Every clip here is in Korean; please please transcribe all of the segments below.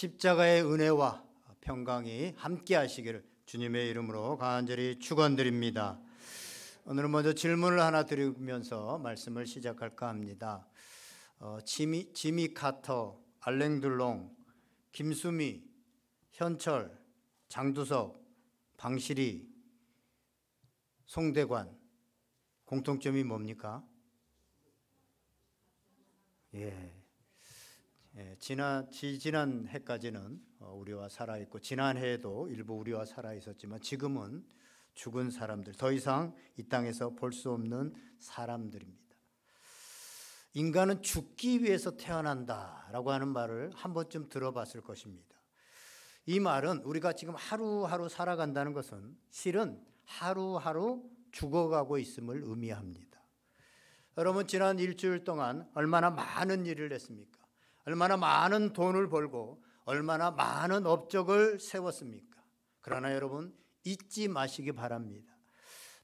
십자가의 은혜와 평강이 함께 하시기를 주님의 이름으로 간절히 축원드립니다. 오늘은 먼저 질문을 하나 드리면서 말씀을 시작할까 합니다. 지미 카터, 알랭 들롱, 김수미, 현철, 장두석, 방실이, 송대관 공통점이 뭡니까? 지난 해까지는 우리와 살아있고 지난 해에도 일부 우리와 살아있었지만 지금은 죽은 사람들, 더 이상 이 땅에서 볼 수 없는 사람들입니다. 인간은 죽기 위해서 태어난다라고 하는 말을 한 번쯤 들어봤을 것입니다. 이 말은 우리가 지금 하루하루 살아간다는 것은 실은 하루하루 죽어가고 있음을 의미합니다. 여러분, 지난 일주일 동안 얼마나 많은 일을 했습니까? 얼마나 많은 돈을 벌고 얼마나 많은 업적을 세웠습니까? 그러나 여러분, 잊지 마시기 바랍니다.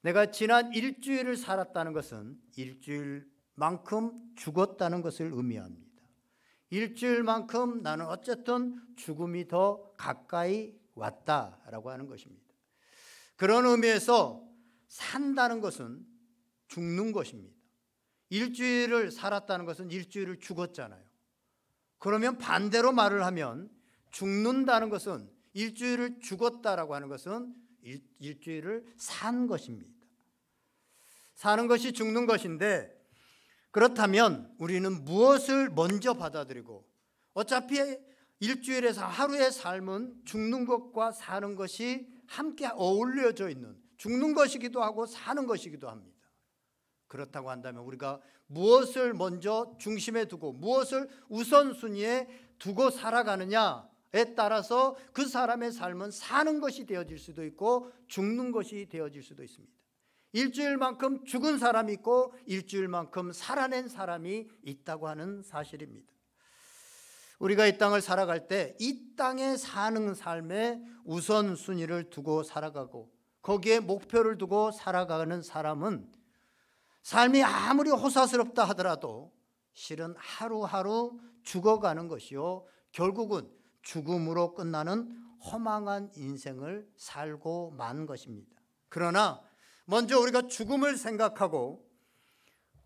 내가 지난 일주일을 살았다는 것은 일주일만큼 죽었다는 것을 의미합니다. 일주일만큼 나는 어쨌든 죽음이 더 가까이 왔다라고 하는 것입니다. 그런 의미에서 산다는 것은 죽는 것입니다. 일주일을 살았다는 것은 일주일을 죽었잖아요. 그러면 반대로 말을 하면 죽는다는 것은 일주일을 죽었다라고 하는 것은 일주일을 산 것입니다. 사는 것이 죽는 것인데, 그렇다면 우리는 무엇을 먼저 받아들이고, 어차피 일주일에서 하루의 삶은 죽는 것과 사는 것이 함께 어울려져 있는, 죽는 것이기도 하고 사는 것이기도 합니다. 그렇다고 한다면 우리가 무엇을 먼저 중심에 두고 무엇을 우선순위에 두고 살아가느냐에 따라서 그 사람의 삶은 사는 것이 되어질 수도 있고 죽는 것이 되어질 수도 있습니다. 일주일만큼 죽은 사람이 있고 일주일만큼 살아낸 사람이 있다고 하는 사실입니다. 우리가 이 땅을 살아갈 때 이 땅에 사는 삶에 우선순위를 두고 살아가고 거기에 목표를 두고 살아가는 사람은 삶이 아무리 호사스럽다 하더라도 실은 하루하루 죽어가는 것이요, 결국은 죽음으로 끝나는 허망한 인생을 살고 만 것입니다. 그러나 먼저 우리가 죽음을 생각하고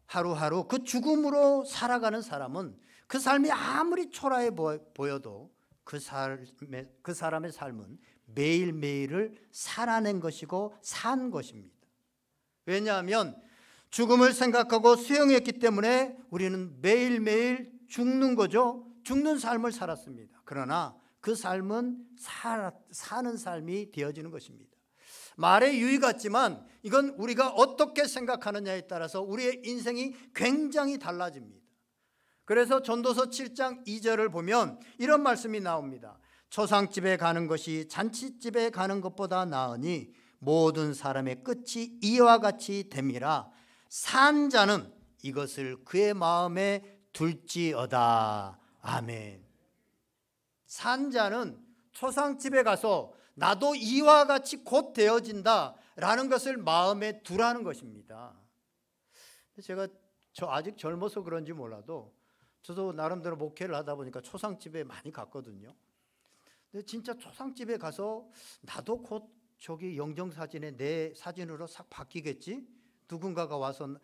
하루하루 그 죽음으로 살아가는 사람은 그 삶이 아무리 초라해 보여도 그 사람의 삶은 매일매일을 살아낸 것이고 산 것입니다. 왜냐하면 죽음을 생각하고 수용했기 때문에 우리는 매일매일 죽는 거죠. 죽는 삶을 살았습니다. 그러나 그 삶은 사는 삶이 되어지는 것입니다. 말의 유의 같지만 이건 우리가 어떻게 생각하느냐에 따라서 우리의 인생이 굉장히 달라집니다. 그래서 전도서 7장 2절을 보면 이런 말씀이 나옵니다. 초상집에 가는 것이 잔치집에 가는 것보다 나으니 모든 사람의 끝이 이와 같이 됨이라. 산 자는 이것을 그의 마음에 둘지어다. 아멘. 산 자는 초상집에 가서 나도 이와 같이 곧 되어진다 라는 것을 마음에 두라는 것입니다. 저 아직 젊어서 그런지 몰라도 저도 나름대로 목회를 하다 보니까 초상집에 많이 갔거든요. 근데 진짜 초상집에 가서 나도 곧 저기 영정사진에 내 사진으로 싹 바뀌겠지? 누군가가 와서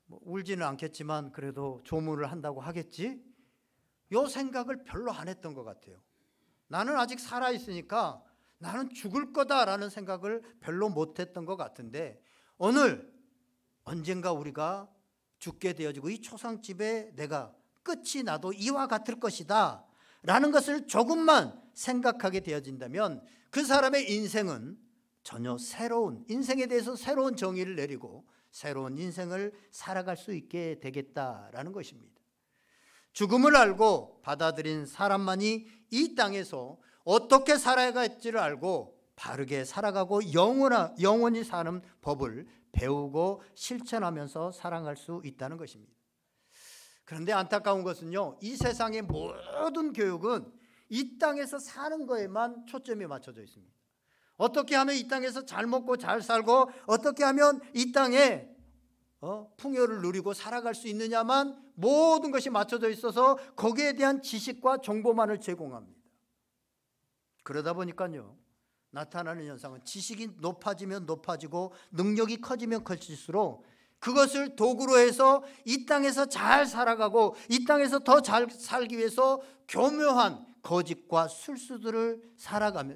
울지는 않겠지만 그래도 조문을 한다고 하겠지? 이 생각을 별로 안 했던 것 같아요. 나는 아직 살아있으니까 나는 죽을 거다라는 생각을 별로 못했던 것 같은데 오늘 언젠가 우리가 죽게 되어지고 이 초상집에 내가 끝이 나도 이와 같을 것이다 라는 것을 조금만 생각하게 되어진다면 그 사람의 인생은 전혀 새로운 인생에 대해서 새로운 정의를 내리고 새로운 인생을 살아갈 수 있게 되겠다라는 것입니다. 죽음을 알고 받아들인 사람만이 이 땅에서 어떻게 살아갈지를 알고 바르게 살아가고 영원히 사는 법을 배우고 실천하면서 살아갈 수 있다는 것입니다. 그런데 안타까운 것은요, 이 세상의 모든 교육은 이 땅에서 사는 거에만 초점이 맞춰져 있습니다. 어떻게 하면 이 땅에서 잘 먹고 잘 살고 어떻게 하면 이 땅에 풍요를 누리고 살아갈 수 있느냐만 모든 것이 맞춰져 있어서 거기에 대한 지식과 정보만을 제공합니다. 그러다 보니까요, 나타나는 현상은 지식이 높아지면 높아지고 능력이 커지면 커질수록 그것을 도구로 해서 이 땅에서 잘 살아가고 이 땅에서 더 잘 살기 위해서 교묘한 거짓과 술수들을 살아가며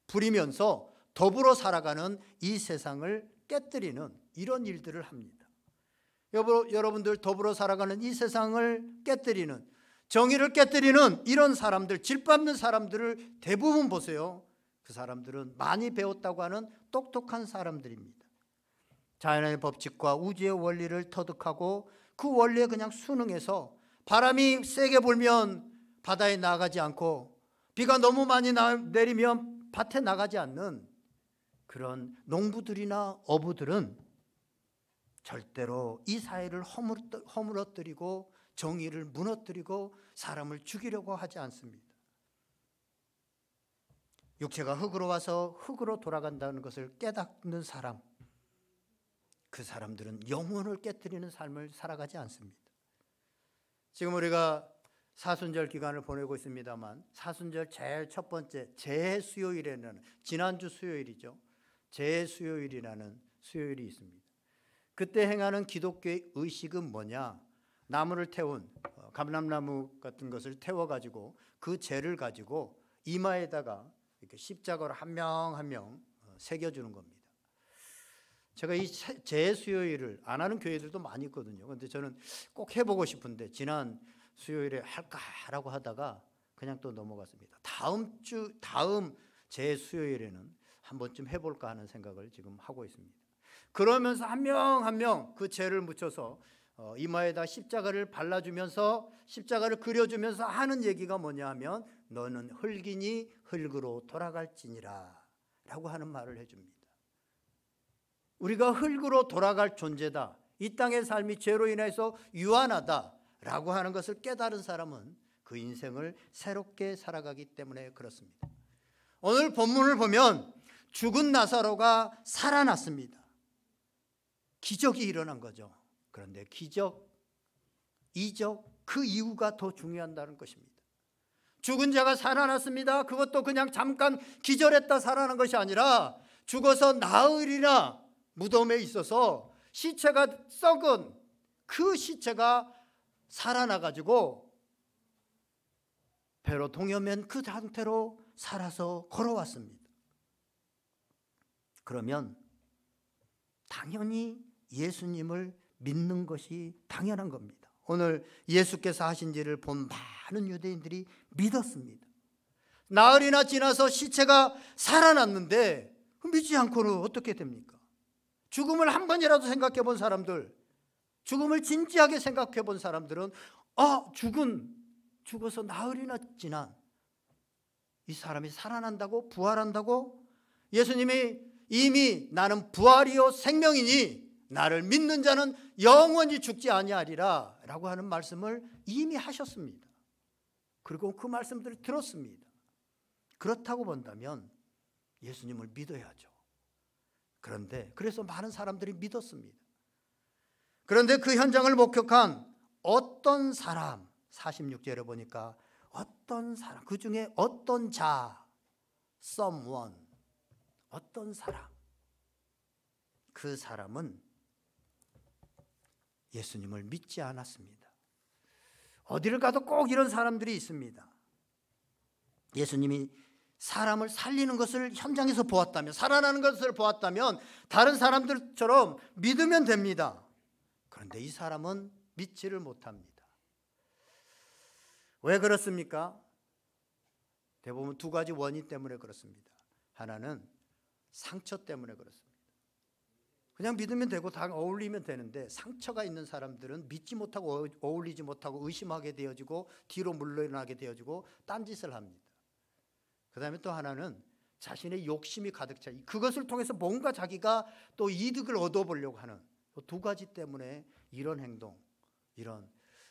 부리면서 더불어 살아가는 이 세상을 깨뜨리는 이런 일들을 합니다. 여러분들, 더불어 살아가는 이 세상을 깨뜨리는, 정의를 깨뜨리는 이런 사람들, 질밟는 사람들을 대부분 보세요. 그 사람들은 많이 배웠다고 하는 똑똑한 사람들입니다. 자연의 법칙과 우주의 원리를 터득하고 그 원리에 그냥 순응해서 바람이 세게 불면 바다에 나가지 않고 비가 너무 많이 내리면 밭에 나가지 않는 그런 농부들이나 어부들은 절대로 이 사회를 허물어뜨리고 정의를 무너뜨리고 사람을 죽이려고 하지 않습니다. 육체가 흙으로 와서 흙으로 돌아간다는 것을 깨닫는 사람, 그 사람들은 영혼을 깨뜨리는 삶을 살아가지 않습니다. 지금 우리가 사순절 기간을 보내고 있습니다만, 사순절 제일 첫 번째 재수요일에는, 지난주 수요일이죠, 재수요일이라는 수요일이 있습니다. 그때 행하는 기독교의 의식은 뭐냐? 나무를 태운, 감람나무 같은 것을 태워가지고 그 재를 가지고 이마에다가 이렇게 십자가로 한 명 한 명 새겨주는 겁니다. 제가 이 재수요일을 안 하는 교회들도 많이 있거든요. 그런데 저는 꼭 해보고 싶은데 지난 수요일에 할까라고 하다가 그냥 또 넘어갔습니다. 다음 재수요일에는 한 번쯤 해볼까 하는 생각을 지금 하고 있습니다. 그러면서 한 명 한 명 그 재를 묻혀서 이마에다 십자가를 발라주면서 십자가를 그려주면서 하는 얘기가 뭐냐 하면, 너는 흙이니 흙으로 돌아갈지니라 라고 하는 말을 해줍니다. 우리가 흙으로 돌아갈 존재다, 이 땅의 삶이 죄로 인해서 유한하다 라고 하는 것을 깨달은 사람은 그 인생을 새롭게 살아가기 때문에 그렇습니다. 오늘 본문을 보면 죽은 나사로가 살아났습니다. 기적이 일어난 거죠. 그런데 기적, 이적, 그 이유가 더 중요하다는 것입니다. 죽은 자가 살아났습니다. 그것도 그냥 잠깐 기절했다 살아난 것이 아니라 죽어서 나흘이나 무덤에 있어서 시체가 썩은 그 시체가 살아나가지고 배로 동여맨 그 상태로 살아서 걸어왔습니다. 그러면 당연히 예수님을 믿는 것이 당연한 겁니다. 오늘 예수께서 하신 일을 본 많은 유대인들이 믿었습니다. 나흘이나 지나서 시체가 살아났는데 믿지 않고는 어떻게 됩니까? 죽음을 한 번이라도 생각해 본 사람들, 죽음을 진지하게 생각해 본 사람들은 죽어서 나흘이나 지난 이 사람이 살아난다고, 부활한다고? 예수님이 이미 나는 부활이요 생명이니 나를 믿는 자는 영원히 죽지 아니하리라 라고 하는 말씀을 이미 하셨습니다. 그리고 그 말씀들을 들었습니다. 그렇다고 본다면 예수님을 믿어야죠. 그런데 그래서 많은 사람들이 믿었습니다. 그런데 그 현장을 목격한 어떤 사람, 46절에 보니까 어떤 사람, 그 중에 어떤 자, someone, 어떤 사람, 그 사람은 예수님을 믿지 않았습니다. 어디를 가도 꼭 이런 사람들이 있습니다. 예수님이 사람을 살리는 것을 현장에서 보았다면, 살아나는 것을 보았다면 다른 사람들처럼 믿으면 됩니다. 그런데 이 사람은 믿지를 못합니다. 왜 그렇습니까? 대부분 두 가지 원인 때문에 그렇습니다. 하나는 상처 때문에 그렇습니다. 그냥 믿으면 되고 다 어울리면 되는데 상처가 있는 사람들은 믿지 못하고 어울리지 못하고 의심하게 되어지고 뒤로 물러나게 되어지고 딴짓을 합니다. 그 다음에 또 하나는 자신의 욕심이 가득 차, 그것을 통해서 뭔가 자기가 또 이득을 얻어보려고 하는 두 가지 때문에 이런 행동, 이런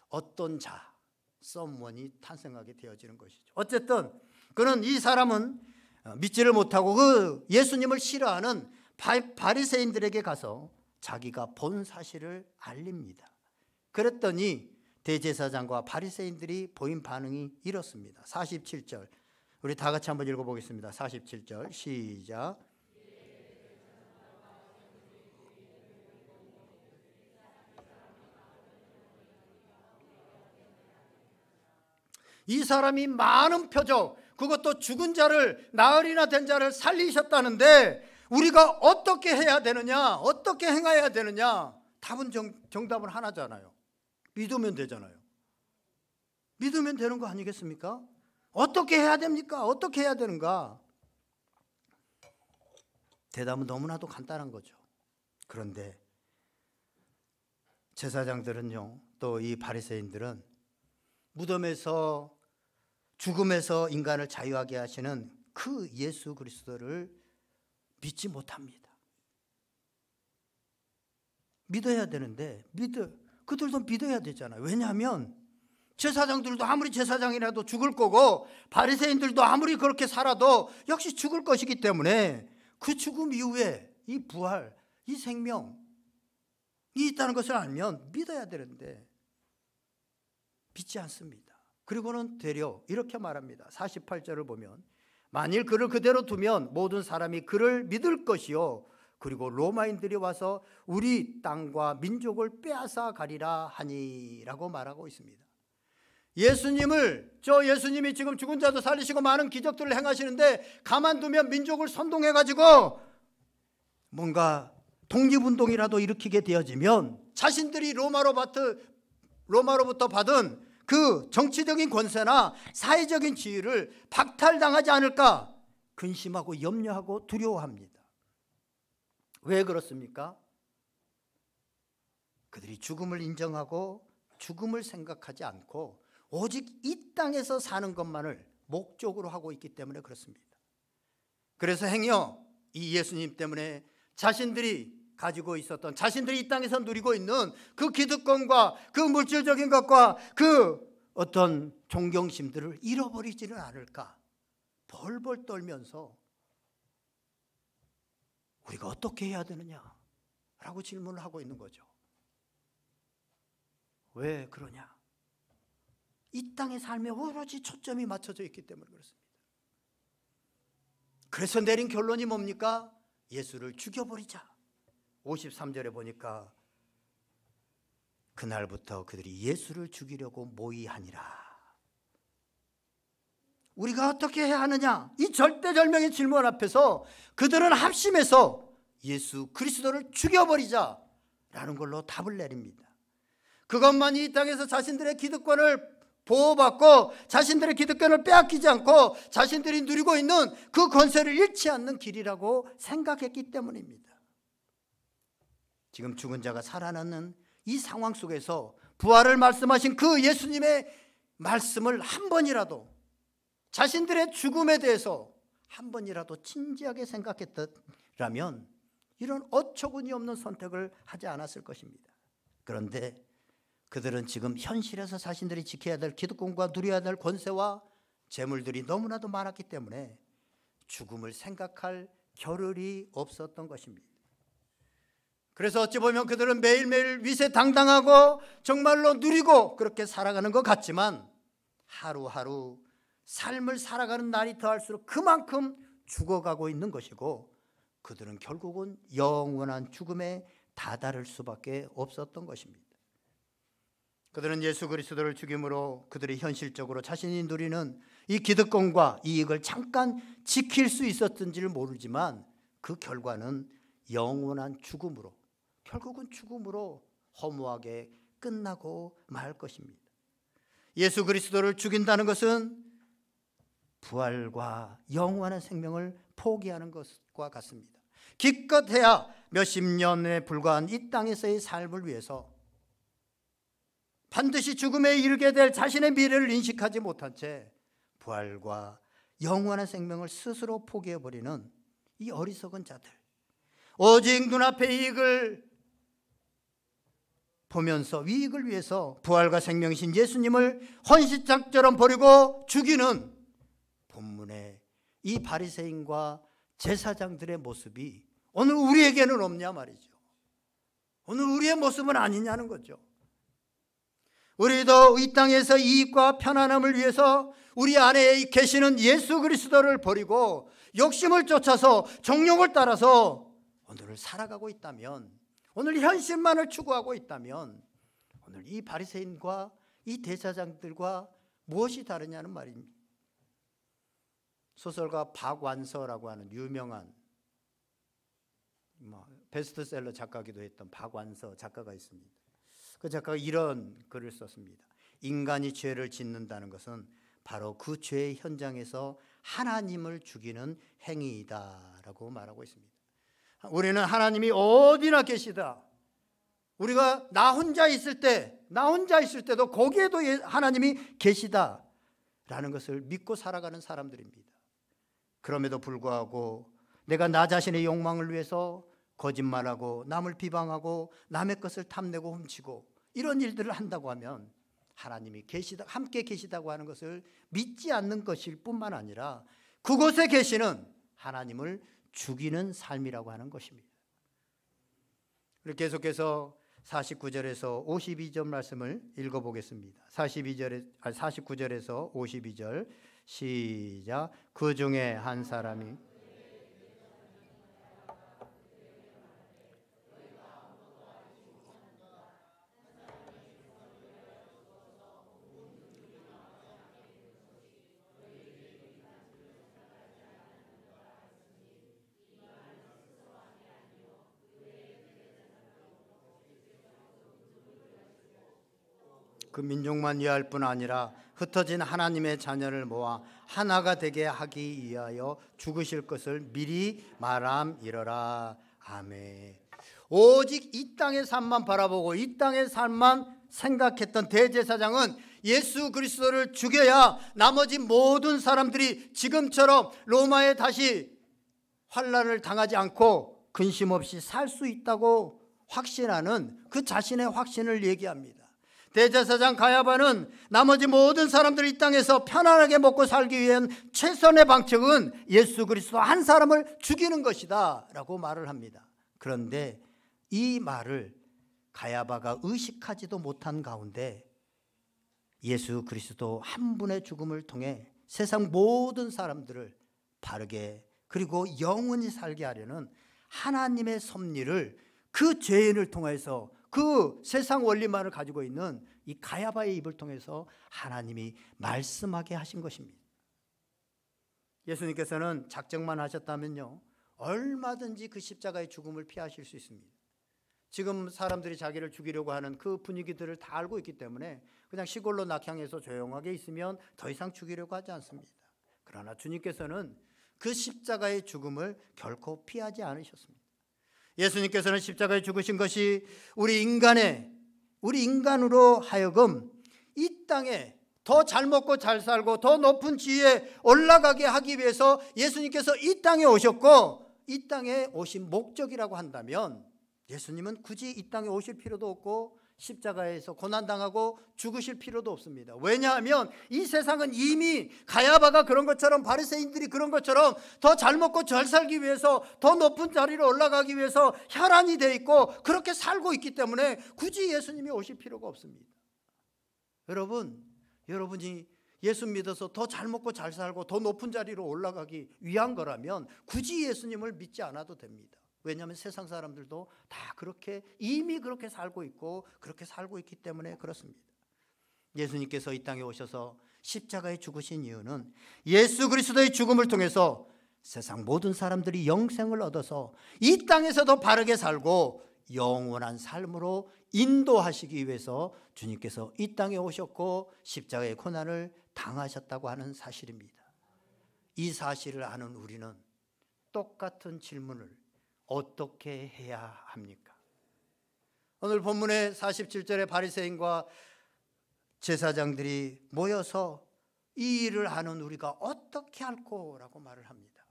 어떤 자, someone이 탄생하게 되어지는 것이죠. 어쨌든 그는, 이 사람은 믿지를 못하고 그 예수님을 싫어하는 바리새인들에게 가서 자기가 본 사실을 알립니다. 그랬더니 대제사장과 바리새인들이 보인 반응이 이렇습니다. 47절, 우리 다 같이 한번 읽어보겠습니다. 47절 시작. 이 사람이 많은 표적, 그것도 죽은 자를, 나흘이나 된 자를 살리셨다는데 우리가 어떻게 해야 되느냐, 어떻게 행해야 되느냐? 답은 정답은 하나잖아요. 믿으면 되잖아요. 믿으면 되는 거 아니겠습니까? 어떻게 해야 됩니까? 어떻게 해야 되는가? 대답은 너무나도 간단한 거죠. 그런데 제사장들은요, 또 이 바리새인들은 무덤에서, 죽음에서 인간을 자유하게 하시는 그 예수 그리스도를 믿지 못합니다. 믿어야 되는데 그들도 믿어야 되잖아요. 왜냐하면 제사장들도 아무리 제사장이라도 죽을 거고 바리새인들도 아무리 그렇게 살아도 역시 죽을 것이기 때문에 그 죽음 이후에 이 부활, 이 생명이 있다는 것을 알면 믿어야 되는데 믿지 않습니다. 그리고는 되려 이렇게 말합니다. 48절을 보면 만일 그를 그대로 두면 모든 사람이 그를 믿을 것이요 그리고 로마인들이 와서 우리 땅과 민족을 빼앗아 가리라 하니라고 말하고 있습니다. 예수님이 지금 죽은 자도 살리시고 많은 기적들을 행하시는데 가만두면 민족을 선동해가지고 뭔가 독립운동이라도 일으키게 되어지면 자신들이 로마로부터 받은 그 정치적인 권세나 사회적인 지위를 박탈당하지 않을까 근심하고 염려하고 두려워합니다. 왜 그렇습니까? 그들이 죽음을 인정하고 죽음을 생각하지 않고 오직 이 땅에서 사는 것만을 목적으로 하고 있기 때문에 그렇습니다. 그래서 행여 이 예수님 때문에 자신들이 가지고 있었던, 자신들이 이 땅에서 누리고 있는 그 기득권과 그 물질적인 것과 그 어떤 존경심들을 잃어버리지는 않을까 벌벌 떨면서 우리가 어떻게 해야 되느냐라고 질문을 하고 있는 거죠. 왜 그러냐? 이 땅의 삶에 오로지 초점이 맞춰져 있기 때문에 그렇습니다. 그래서 내린 결론이 뭡니까? 예수를 죽여버리자. 53절에 보니까 그날부터 그들이 예수를 죽이려고 모의하니라. 우리가 어떻게 해야 하느냐? 이 절대절명의 질문 앞에서 그들은 합심해서 예수 그리스도를 죽여버리자라는 걸로 답을 내립니다. 그것만이 이 땅에서 자신들의 기득권을 보호받고 자신들의 기득권을 빼앗기지 않고 자신들이 누리고 있는 그 권세를 잃지 않는 길이라고 생각했기 때문입니다. 지금 죽은 자가 살아나는 이 상황 속에서 부활을 말씀하신 그 예수님의 말씀을 한 번이라도 자신들의 죽음에 대해서 한 번이라도 진지하게 생각했더라면 이런 어처구니 없는 선택을 하지 않았을 것입니다. 그런데 그들은 지금 현실에서 자신들이 지켜야 될 기득권과 누려야 될 권세와 재물들이 너무나도 많았기 때문에 죽음을 생각할 겨를이 없었던 것입니다. 그래서 어찌 보면 그들은 매일매일 위세당당하고 정말로 누리고 그렇게 살아가는 것 같지만 하루하루 삶을 살아가는 날이 더할수록 그만큼 죽어가고 있는 것이고 그들은 결국은 영원한 죽음에 다다를 수밖에 없었던 것입니다. 그들은 예수 그리스도를 죽임으로 그들이 현실적으로 자신이 누리는 이 기득권과 이익을 잠깐 지킬 수 있었던지를 모르지만 그 결과는 영원한 죽음으로, 결국은 죽음으로 허무하게 끝나고 말 것입니다. 예수 그리스도를 죽인다는 것은 부활과 영원한 생명을 포기하는 것과 같습니다. 기껏해야 몇십 년에 불과한 이 땅에서의 삶을 위해서 반드시 죽음에 이르게 될 자신의 미래를 인식하지 못한 채 부활과 영원한 생명을 스스로 포기해버리는 이 어리석은 자들, 오직 눈앞의 이익을 보면서 이익을 위해서 부활과 생명이신 예수님을 헌시짝처럼 버리고 죽이는 본문의 이 바리새인과 제사장들의 모습이 오늘 우리에게는 없냐 말이죠. 오늘 우리의 모습은 아니냐는 거죠. 우리도 이 땅에서 이익과 편안함을 위해서 우리 안에 계시는 예수 그리스도를 버리고 욕심을 쫓아서 정욕을 따라서 오늘을 살아가고 있다면, 오늘 현실만을 추구하고 있다면 오늘 이 바리새인과 이 대제사장들과 무엇이 다르냐는 말입니다. 소설가 박완서라고 하는 유명한 베스트셀러 작가기도 했던 박완서 작가가 있습니다. 그 작가가 이런 글을 썼습니다. 인간이 죄를 짓는다는 것은 바로 그 죄의 현장에서 하나님을 죽이는 행위이다라고 말하고 있습니다. 우리는 하나님이 어디나 계시다, 우리가 나 혼자 있을 때도 거기에도 하나님이 계시다라는 것을 믿고 살아가는 사람들입니다. 그럼에도 불구하고 내가 나 자신의 욕망을 위해서 거짓말하고 남을 비방하고 남의 것을 탐내고 훔치고 이런 일들을 한다고 하면 하나님이 함께 계시다고 하는 것을 믿지 않는 것일 뿐만 아니라 그곳에 계시는 하나님을 죽이는 삶이라고 하는 것입니다. 계속해서 49절에서 52절 말씀을 읽어보겠습니다. 49절에서 52절 시작. 그 중에 한 사람이 그 민족만 위할 뿐 아니라 흩어진 하나님의 자녀를 모아 하나가 되게 하기 위하여 죽으실 것을 미리 말함이러라. 아멘. 오직 이 땅의 삶만 바라보고 이 땅의 삶만 생각했던 대제사장은 예수 그리스도를 죽여야 나머지 모든 사람들이 지금처럼 로마에 다시 환난을 당하지 않고 근심 없이 살 수 있다고 확신하는 그 자신의 확신을 얘기합니다. 대제사장 가야바는 나머지 모든 사람들이 이 땅에서 편안하게 먹고 살기 위한 최선의 방책은 예수 그리스도 한 사람을 죽이는 것이다 라고 말을 합니다. 그런데 이 말을 가야바가 의식하지도 못한 가운데 예수 그리스도 한 분의 죽음을 통해 세상 모든 사람들을 바르게 그리고 영원히 살게 하려는 하나님의 섭리를 그 죄인을 통해서 그 세상 원리만을 가지고 있는 이 가야바의 입을 통해서 하나님이 말씀하게 하신 것입니다. 예수님께서는 작정만 하셨다면요 얼마든지 그 십자가의 죽음을 피하실 수 있습니다. 지금 사람들이 자기를 죽이려고 하는 그 분위기들을 다 알고 있기 때문에 그냥 시골로 낙향해서 조용하게 있으면 더 이상 죽이려고 하지 않습니다. 그러나 주님께서는 그 십자가의 죽음을 결코 피하지 않으셨습니다. 예수님께서는 십자가에 죽으신 것이 우리 인간으로 하여금 이 땅에 더 잘 먹고 잘 살고 더 높은 지위에 올라가게 하기 위해서 예수님께서 이 땅에 오셨고, 이 땅에 오신 목적이라고 한다면 예수님은 굳이 이 땅에 오실 필요도 없고 십자가에서 고난당하고 죽으실 필요도 없습니다. 왜냐하면 이 세상은 이미 가야바가 그런 것처럼 바리새인들이 그런 것처럼 더 잘 먹고 잘 살기 위해서 더 높은 자리로 올라가기 위해서 혈안이 돼 있고 그렇게 살고 있기 때문에 굳이 예수님이 오실 필요가 없습니다. 여러분이 예수 믿어서 더 잘 먹고 잘 살고 더 높은 자리로 올라가기 위한 거라면 굳이 예수님을 믿지 않아도 됩니다. 왜냐하면 세상 사람들도 다 이미 그렇게 살고 있고 그렇게 살고 있기 때문에 그렇습니다. 예수님께서 이 땅에 오셔서 십자가에 죽으신 이유는 예수 그리스도의 죽음을 통해서 세상 모든 사람들이 영생을 얻어서 이 땅에서도 바르게 살고 영원한 삶으로 인도하시기 위해서 주님께서 이 땅에 오셨고 십자가의 고난을 당하셨다고 하는 사실입니다. 이 사실을 아는 우리는 똑같은 질문을 어떻게 해야 합니까? 오늘 본문의 47절에 바리새인과 제사장들이 모여서 이 일을 하는 우리가 어떻게 할꼬라고 말을 합니다.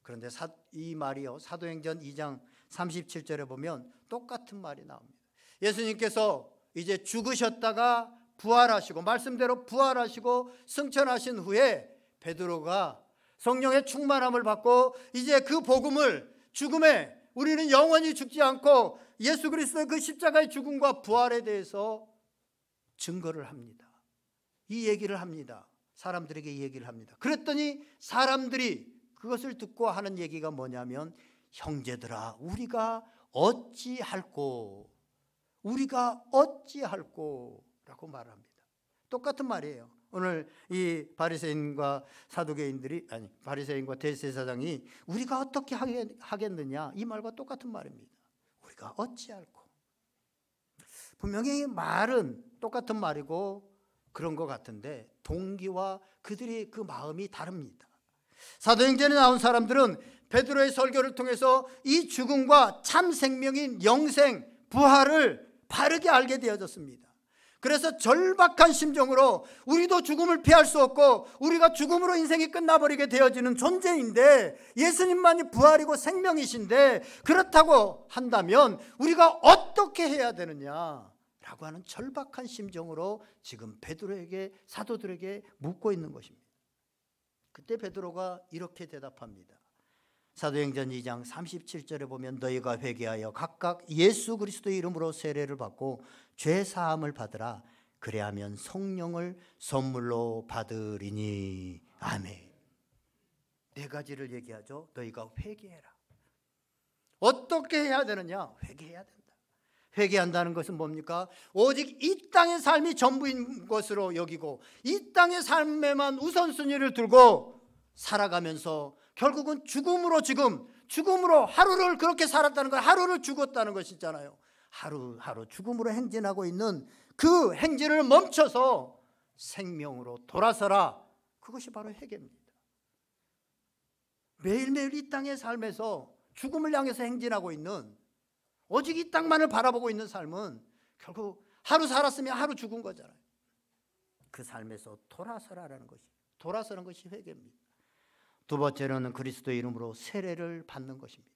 그런데 이 말이요 사도행전 2장 37절에 보면 똑같은 말이 나옵니다. 예수님께서 이제 죽으셨다가 부활하시고 말씀대로 부활하시고 승천하신 후에 베드로가 성령의 충만함을 받고 이제 그 복음을 죽음에 우리는 영원히 죽지 않고 예수 그리스도의 그 십자가의 죽음과 부활에 대해서 증거를 합니다. 이 얘기를 합니다. 사람들에게 이 얘기를 합니다. 그랬더니 사람들이 그것을 듣고 하는 얘기가 뭐냐면, 형제들아, 우리가 어찌할꼬, 우리가 어찌할꼬 라고 말합니다. 똑같은 말이에요. 오늘 이 바리새인과 사두개인들이, 아니 바리새인과 대제사장이 우리가 어떻게 하겠느냐, 이 말과 똑같은 말입니다. 우리가 어찌할꼬. 분명히 말은 똑같은 말이고 그런 것 같은데 동기와 그들의 그 마음이 다릅니다. 사도행전에 나온 사람들은 베드로의 설교를 통해서 이 죽음과 참 생명인 영생, 부활을 바르게 알게 되어졌습니다. 그래서 절박한 심정으로 우리도 죽음을 피할 수 없고 우리가 죽음으로 인생이 끝나버리게 되어지는 존재인데, 예수님만이 부활이고 생명이신데, 그렇다고 한다면 우리가 어떻게 해야 되느냐라고 하는 절박한 심정으로 지금 베드로에게, 사도들에게 묻고 있는 것입니다. 그때 베드로가 이렇게 대답합니다. 사도행전 2장 37절에 보면, 너희가 회개하여 각각 예수 그리스도의 이름으로 세례를 받고 죄 사함을 받으라. 그래야면 성령을 선물로 받으리니. 아멘. 네 가지를 얘기하죠. 너희가 회개해라. 어떻게 해야 되느냐? 회개해야 된다. 회개한다는 것은 뭡니까? 오직 이 땅의 삶이 전부인 것으로 여기고 이 땅의 삶에만 우선순위를 두고 살아가면서 결국은 죽음으로 하루를 그렇게 살았다는 건 하루를 죽었다는 것이잖아요. 하루하루 죽음으로 행진하고 있는 그 행진을 멈춰서 생명으로 돌아서라. 그것이 바로 회개입니다. 매일매일 이 땅의 삶에서 죽음을 향해서 행진하고 있는, 오직 이 땅만을 바라보고 있는 삶은 결국 하루 살았으면 하루 죽은 거잖아요. 그 삶에서 돌아서라는 것이, 돌아서는 것이 회개입니다. 두 번째로는 그리스도의 이름으로 세례를 받는 것입니다.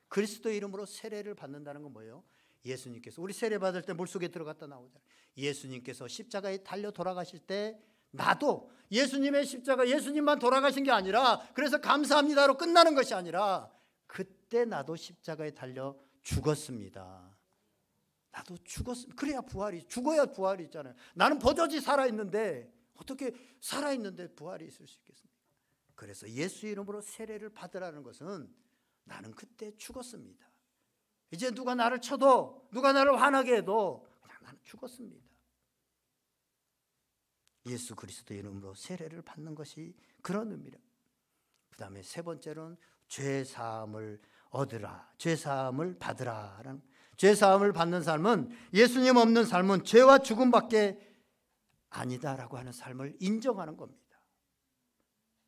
그리스도의 이름으로 세례를 받는다는 건 뭐예요? 예수님께서, 우리 세례 받을 때 물속에 들어갔다 나오잖아요. 예수님께서 십자가에 달려 돌아가실 때 나도 예수님의 십자가, 예수님만 돌아가신 게 아니라 그래서 감사합니다로 끝나는 것이 아니라 그때 나도 십자가에 달려 죽었습니다. 나도 죽었습니다. 그래야 부활이, 죽어야 부활이 있잖아요. 나는 버젓이 살아있는데 어떻게 살아있는데 부활이 있을 수 있겠습니까? 그래서 예수 이름으로 세례를 받으라는 것은 나는 그때 죽었습니다. 이제 누가 나를 쳐도, 누가 나를 화나게 해도 그냥 나는 죽었습니다. 예수 그리스도의 이름으로 세례를 받는 것이 그런 의미라. 그 다음에 세 번째로는 죄사함을 얻으라, 죄사함을 받으라라는, 죄사함을 받는 삶은, 예수님 없는 삶은 죄와 죽음밖에 아니다라고 하는 삶을 인정하는 겁니다.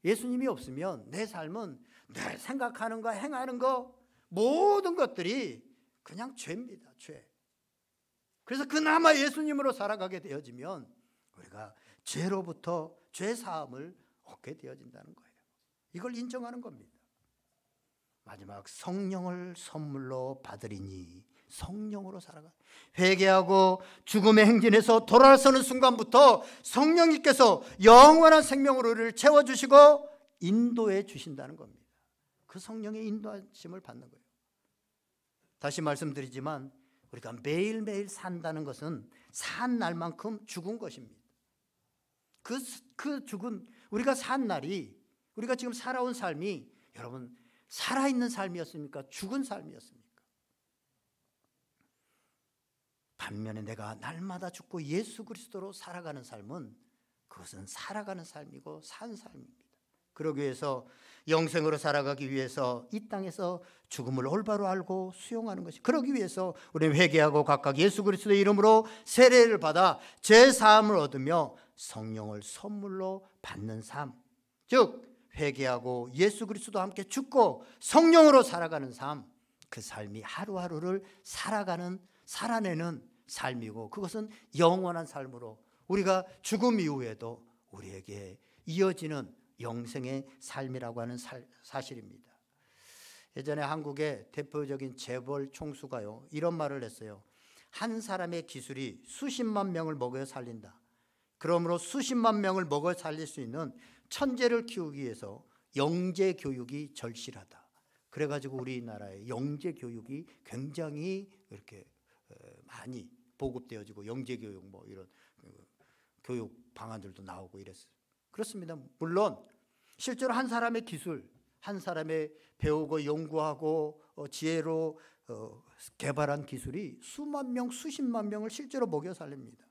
예수님이 없으면 내 삶은 내 생각하는 거, 행하는 거, 모든 것들이 그냥 죄입니다. 죄. 그래서 그나마 예수님으로 살아가게 되어지면 우리가 죄로부터 죄사함을 얻게 되어진다는 거예요. 이걸 인정하는 겁니다. 마지막, 성령을 선물로 받으리니. 성령으로 살아가, 회개하고 죽음의 행진에서 돌아서는 순간부터 성령님께서 영원한 생명으로 우리를 채워주시고 인도해 주신다는 겁니다. 그 성령의 인도하심을 받는 거예요. 다시 말씀드리지만 우리가 매일매일 산다는 것은 산 날만큼 죽은 것입니다. 그 죽은, 우리가 산 날이, 우리가 지금 살아온 삶이 여러분 살아있는 삶이었습니까? 죽은 삶이었습니까? 반면에 내가 날마다 죽고 예수 그리스도로 살아가는 삶은, 그것은 살아가는 삶이고 산 삶입니다. 그러기 위해서, 영생으로 살아가기 위해서 이 땅에서 죽음을 올바로 알고 수용하는 것이, 그러기 위해서 우리는 회개하고 각각 예수 그리스도의 이름으로 세례를 받아 죄사함을 얻으며 성령을 선물로 받는 삶, 즉 회개하고 예수 그리스도와 함께 죽고 성령으로 살아가는 삶, 그 삶이 하루하루를 살아내는 삶이고, 그것은 영원한 삶으로 우리가 죽음 이후에도 우리에게 이어지는 영생의 삶이라고 하는 사실입니다. 예전에 한국의 대표적인 재벌 총수가요, 이런 말을 했어요. 한 사람의 기술이 수십만 명을 먹여 살린다. 그러므로 수십만 명을 먹여 살릴 수 있는 천재를 키우기 위해서 영재 교육이 절실하다. 그래가지고 우리나라의 영재 교육이 굉장히 이렇게 많이 보급되어지고, 영재 교육 뭐 이런 교육 방안들도 나오고 이랬어요. 그렇습니다. 물론 실제로 한 사람의 기술, 한 사람의 배우고 연구하고 지혜로 개발한 기술이 수만 명, 수십만 명을 실제로 먹여 살립니다.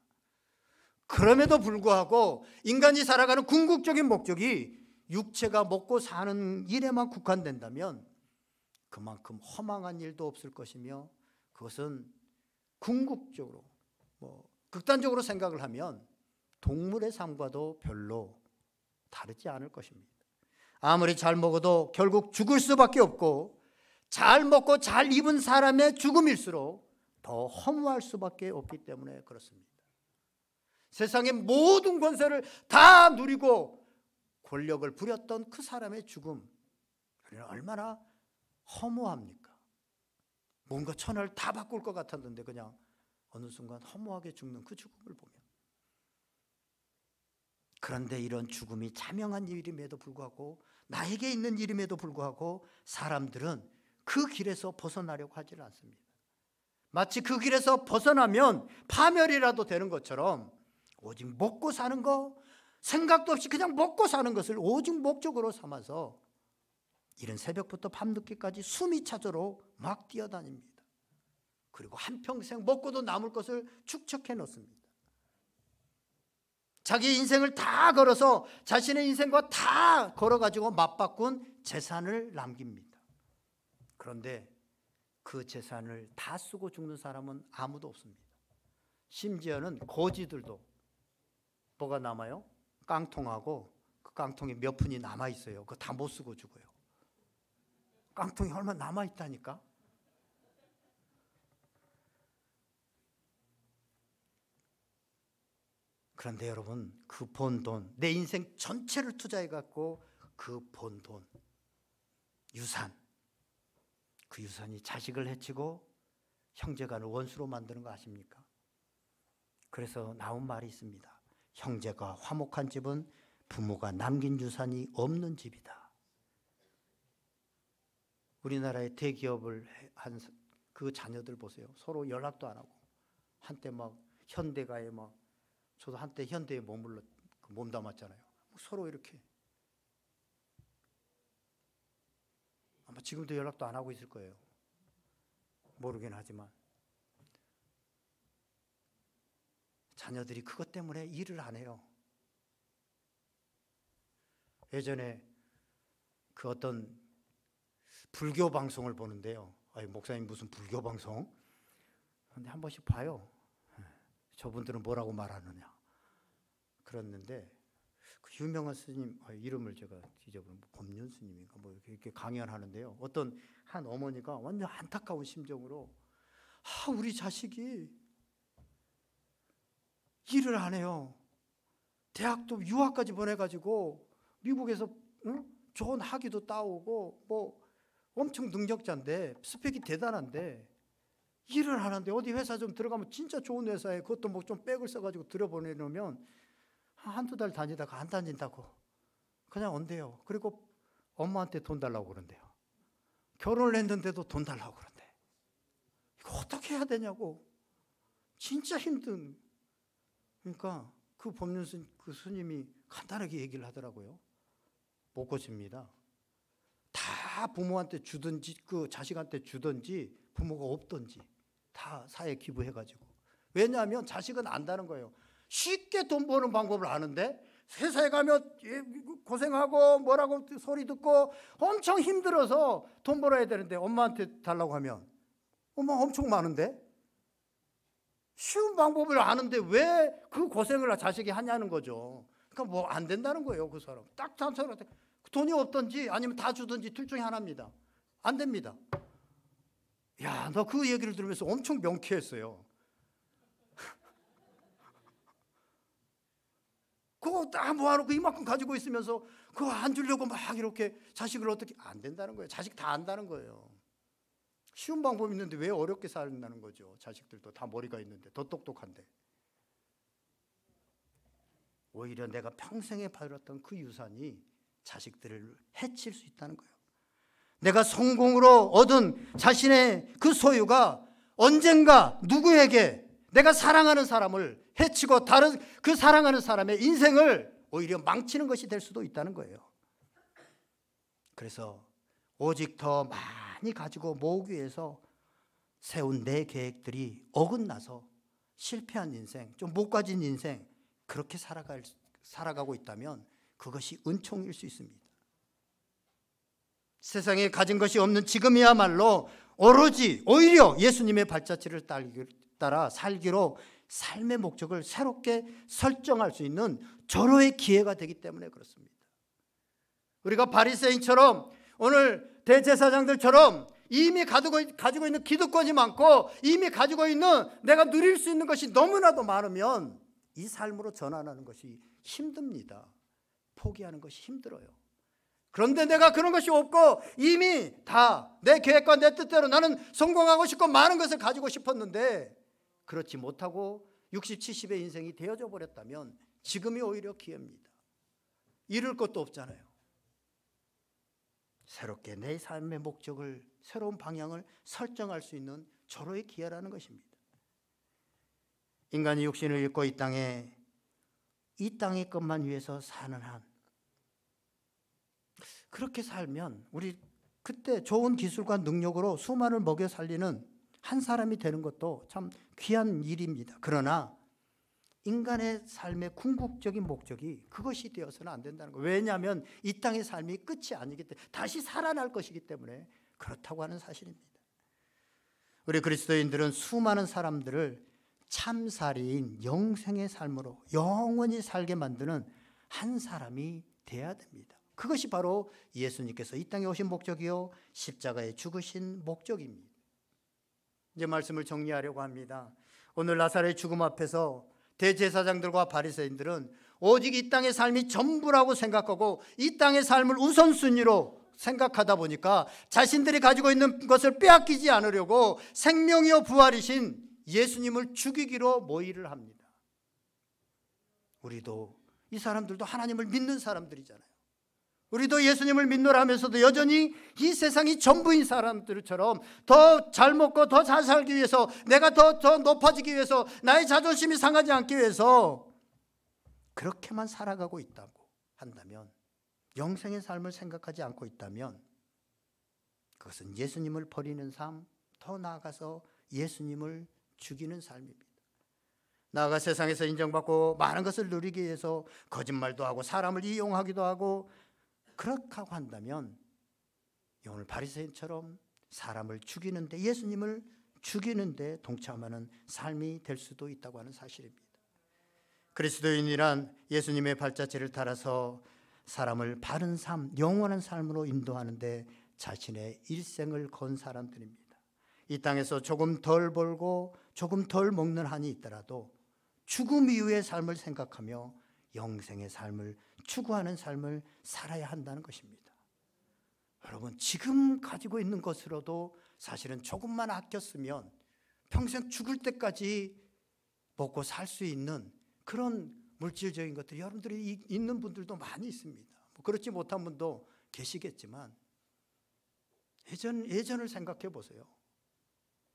그럼에도 불구하고 인간이 살아가는 궁극적인 목적이 육체가 먹고 사는 일에만 국한된다면 그만큼 허망한 일도 없을 것이며, 그것은 궁극적으로 극단적으로 생각을 하면 동물의 삶과도 별로 다르지 않을 것입니다. 아무리 잘 먹어도 결국 죽을 수밖에 없고, 잘 먹고 잘 입은 사람의 죽음일수록 더 허무할 수밖에 없기 때문에 그렇습니다. 세상의 모든 권세를 다 누리고 권력을 부렸던 그 사람의 죽음, 얼마나 허무합니까? 뭔가 천하를 다 바꿀 것 같았는데 그냥 어느 순간 허무하게 죽는 그 죽음을 보면, 그런데 이런 죽음이 자명한 일임에도 불구하고, 나에게 있는 일임에도 불구하고 사람들은 그 길에서 벗어나려고 하질 않습니다. 마치 그 길에서 벗어나면 파멸이라도 되는 것처럼 오직 먹고 사는 거, 생각도 없이 그냥 먹고 사는 것을 오직 목적으로 삼아서 이른 새벽부터 밤늦게까지 숨이 차도록 막 뛰어다닙니다. 그리고 한평생 먹고도 남을 것을 축적해 놓습니다. 자기 인생을 다 걸어서 자신의 인생과 다 걸어가지고 맞바꾼 재산을 남깁니다. 그런데 그 재산을 다 쓰고 죽는 사람은 아무도 없습니다. 심지어는 거지들도 뭐가 남아요? 깡통하고, 그 깡통에 몇 푼이 남아있어요. 그거 다 못 쓰고 죽어요. 깡통이 얼마 남아있다니까. 그런데 여러분, 그 번 돈, 내 인생 전체를 투자해갖고 그 번 돈, 유산, 그 유산이 자식을 해치고 형제간을 원수로 만드는 거 아십니까? 그래서 나온 말이 있습니다. 형제가 화목한 집은 부모가 남긴 유산이 없는 집이다. 우리나라의 대기업을 한 그 자녀들 보세요. 서로 연락도 안 하고, 한때 막 현대가에 막, 저도 한때 현대에 몸담았잖아요. 서로 이렇게, 아마 지금도 연락도 안 하고 있을 거예요. 모르긴 하지만 자녀들이 그것 때문에 일을 안 해요. 예전에 그 어떤 불교 방송을 보는데요. 아니, 목사님 무슨 불교 방송? 근데 한 번씩 봐요. 저분들은 뭐라고 말하느냐. 그랬는데 그 유명한 스님, 이름을 제가 잊어버린, 법륜 스님인가 뭐 이렇게 강연하는데요. 어떤 한 어머니가 완전 안타까운 심정으로, 우리 자식이 일을 안 해요. 대학도 유학까지 보내가지고 미국에서 좋은 학위도 따오고 뭐 엄청 능력자인데, 스펙이 대단한데 일을 하는데, 어디 회사 좀 들어가면 진짜 좋은 회사에 그것도 뭐 좀 백을 써가지고 들여보내놓으면 한두 달 다니다가 안 다닌다고 그냥 온대요. 그리고 엄마한테 돈 달라고 그런대요. 결혼을 했는데도 돈 달라고 그런대. 이거 어떻게 해야 되냐고. 진짜 힘든. 그러니까 그 법륜 그 스님이 간단하게 얘기를 하더라고요. 못 고칩니다. 다 부모한테 주든지 그 자식한테 주든지 부모가 없든지 다 사회 기부해가지고. 왜냐하면 자식은 안다는 거예요. 쉽게 돈 버는 방법을 아는데 회사에 가면 고생하고 뭐라고 소리 듣고 엄청 힘들어서 돈 벌어야 되는데, 엄마한테 달라고 하면 엄마 엄청 많은데, 쉬운 방법을 아는데 왜 그 고생을 자식이 하냐는 거죠. 그러니까 뭐 안 된다는 거예요. 그 사람 딱 한 사람한테 돈이 없든지 아니면 다 주든지 둘 중에 하나입니다. 안 됩니다. 야, 너 그 얘기를 들으면서 엄청 명쾌했어요. 그거 다 모아놓고 이만큼 가지고 있으면서 그거 안 주려고 막 이렇게 자식을 어떻게, 안 된다는 거예요. 자식 다 안다는 거예요. 쉬운 방법이 있는데 왜 어렵게 살는다는 거죠. 자식들도 다 머리가 있는데, 더 똑똑한데. 오히려 내가 평생에 받았던 그 유산이 자식들을 해칠 수 있다는 거예요. 내가 성공으로 얻은 자신의 그 소유가 언젠가 누구에게 내가 사랑하는 사람을 해치고 다른 그 사랑하는 사람의 인생을 오히려 망치는 것이 될 수도 있다는 거예요. 그래서 오직 더 많이 가지고 모으기 위해서 세운 내 계획들이 어긋나서 실패한 인생, 좀 못 가진 인생, 그렇게 살아가고 있다면 그것이 은총일 수 있습니다. 세상에 가진 것이 없는 지금이야말로 오로지 오히려 예수님의 발자취를 따라 살기로 삶의 목적을 새롭게 설정할 수 있는 절호의 기회가 되기 때문에 그렇습니다. 우리가 바리새인처럼 오늘 대제사장들처럼 이미 가지고 있는 기득권이 많고 이미 가지고 있는 내가 누릴 수 있는 것이 너무나도 많으면 이 삶으로 전환하는 것이 힘듭니다. 포기하는 것이 힘들어요. 그런데 내가 그런 것이 없고 이미 다 내 계획과 내 뜻대로 나는 성공하고 싶고 많은 것을 가지고 싶었는데 그렇지 못하고 60, 70의 인생이 되어져 버렸다면 지금이 오히려 기회입니다. 잃을 것도 없잖아요. 새롭게 내 삶의 목적을, 새로운 방향을 설정할 수 있는 절호의 기회라는 것입니다. 인간이 육신을 입고 이 땅의 것만 위해서 사는 한, 그렇게 살면 우리 그때 좋은 기술과 능력으로 수많은 먹여 살리는 한 사람이 되는 것도 참 귀한 일입니다. 그러나 인간의 삶의 궁극적인 목적이 그것이 되어서는 안 된다는 거예요. 왜냐하면 이 땅의 삶이 끝이 아니기 때문에 다시 살아날 것이기 때문에 그렇다고 하는 사실입니다. 우리 그리스도인들은 수많은 사람들을 참살이인 영생의 삶으로 영원히 살게 만드는 한 사람이 돼야 됩니다. 그것이 바로 예수님께서 이 땅에 오신 목적이요 십자가에 죽으신 목적입니다. 이제 말씀을 정리하려고 합니다. 오늘 나사렛의 죽음 앞에서 대제사장들과 바리새인들은 오직 이 땅의 삶이 전부라고 생각하고 이 땅의 삶을 우선순위로 생각하다 보니까 자신들이 가지고 있는 것을 빼앗기지 않으려고 생명이요 부활이신 예수님을 죽이기로 모의를 합니다. 우리도 이 사람들도 하나님을 믿는 사람들이잖아요. 우리도 예수님을 믿노라 하면서도 여전히 이 세상이 전부인 사람들처럼 더 잘 먹고 더 잘 살기 위해서, 내가 더 높아지기 위해서, 나의 자존심이 상하지 않기 위해서 그렇게만 살아가고 있다고 한다면, 영생의 삶을 생각하지 않고 있다면 그것은 예수님을 버리는 삶, 더 나아가서 예수님을 죽이는 삶입니다. 나아가 세상에서 인정받고 많은 것을 누리기 위해서 거짓말도 하고 사람을 이용하기도 하고 그렇게 한다면 오늘 바리새인처럼 사람을 죽이는데, 예수님을 죽이는데 동참하는 삶이 될 수도 있다고 하는 사실입니다. 그리스도인이란 예수님의 발자취를 따라서 사람을 바른 삶, 영원한 삶으로 인도하는데 자신의 일생을 건 사람들입니다. 이 땅에서 조금 덜 벌고 조금 덜 먹는 한이 있더라도 죽음 이후의 삶을 생각하며 영생의 삶을 추구하는 삶을 살아야 한다는 것입니다. 여러분, 지금 가지고 있는 것으로도 사실은 조금만 아꼈으면 평생 죽을 때까지 먹고 살 수 있는 그런 물질적인 것들이 여러분들이 있는 분들도 많이 있습니다. 그렇지 못한 분도 계시겠지만 예전을 생각해 보세요.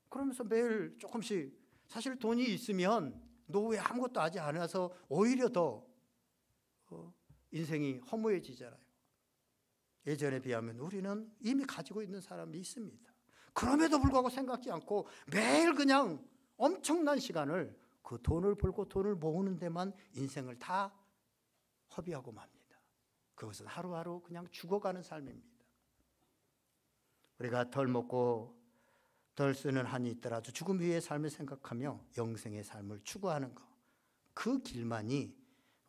그러면서 매일 조금씩, 사실 돈이 있으면 노후에 아무것도 하지 않아서 오히려 더 인생이 허무해지잖아요. 예전에 비하면 우리는 이미 가지고 있는 사람이 있습니다. 그럼에도 불구하고 생각지 않고 매일 그냥 엄청난 시간을 그 돈을 벌고 돈을 모으는 데만 인생을 다 허비하고 맙니다. 그것은 하루하루 그냥 죽어가는 삶입니다. 우리가 덜 먹고 덜 쓰는 한이 있더라도 죽음 위의 삶을 생각하며 영생의 삶을 추구하는 것, 그 길만이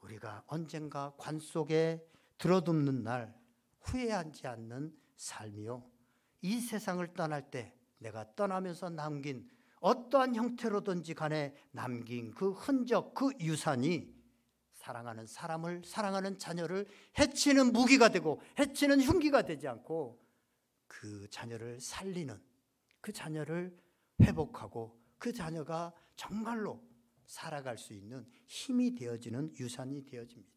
우리가 언젠가 관 속에 들어눕는 날 후회하지 않는 삶이요, 이 세상을 떠날 때 내가 떠나면서 남긴 어떠한 형태로든지 간에 남긴 그 흔적, 그 유산이 사랑하는 사람을, 사랑하는 자녀를 해치는 무기가 되고 해치는 흉기가 되지 않고 그 자녀를 살리는, 그 자녀를 회복하고 그 자녀가 정말로 살아갈 수 있는 힘이 되어지는 유산이 되어집니다.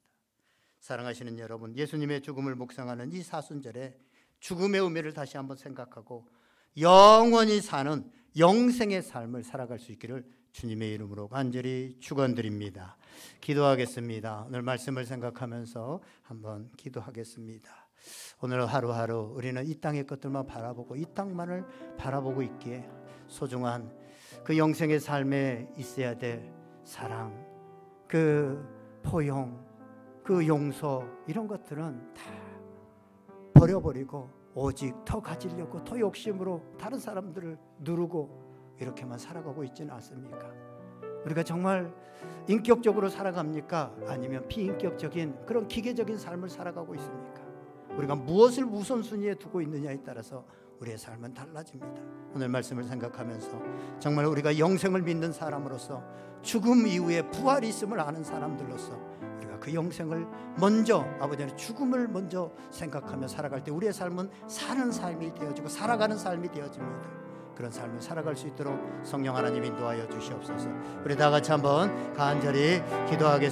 사랑하시는 여러분, 예수님의 죽음을 묵상하는 이 사순절에 죽음의 의미를 다시 한번 생각하고 영원히 사는 영생의 삶을 살아갈 수 있기를 주님의 이름으로 간절히 축원드립니다. 기도하겠습니다. 오늘 말씀을 생각하면서 한번 기도하겠습니다. 오늘 하루하루 우리는 이 땅의 것들만 바라보고 이 땅만을 바라보고 있기에 소중한 그 영생의 삶에 있어야 될 사랑, 그 포용, 그 용서, 이런 것들은 다 버려버리고 오직 더 가지려고 더 욕심으로 다른 사람들을 누르고 이렇게만 살아가고 있지는 않습니까? 우리가 정말 인격적으로 살아갑니까? 아니면 비인격적인 그런 기계적인 삶을 살아가고 있습니까? 우리가 무엇을 우선순위에 두고 있느냐에 따라서 우리의 삶은 달라집니다. 오늘 말씀을 생각하면서 정말 우리가 영생을 믿는 사람으로서 죽음 이후에 부활이 있음을 아는 사람들로서 우리가 그 영생을 먼저, 아버지는 죽음을 먼저 생각하며 살아갈 때 우리의 삶은 사는 삶이 되어지고 살아가는 삶이 되어집니다. 그런 삶을 살아갈 수 있도록 성령 하나님 인도하여 주시옵소서. 우리 다 같이 한번 간절히 기도하겠습니다.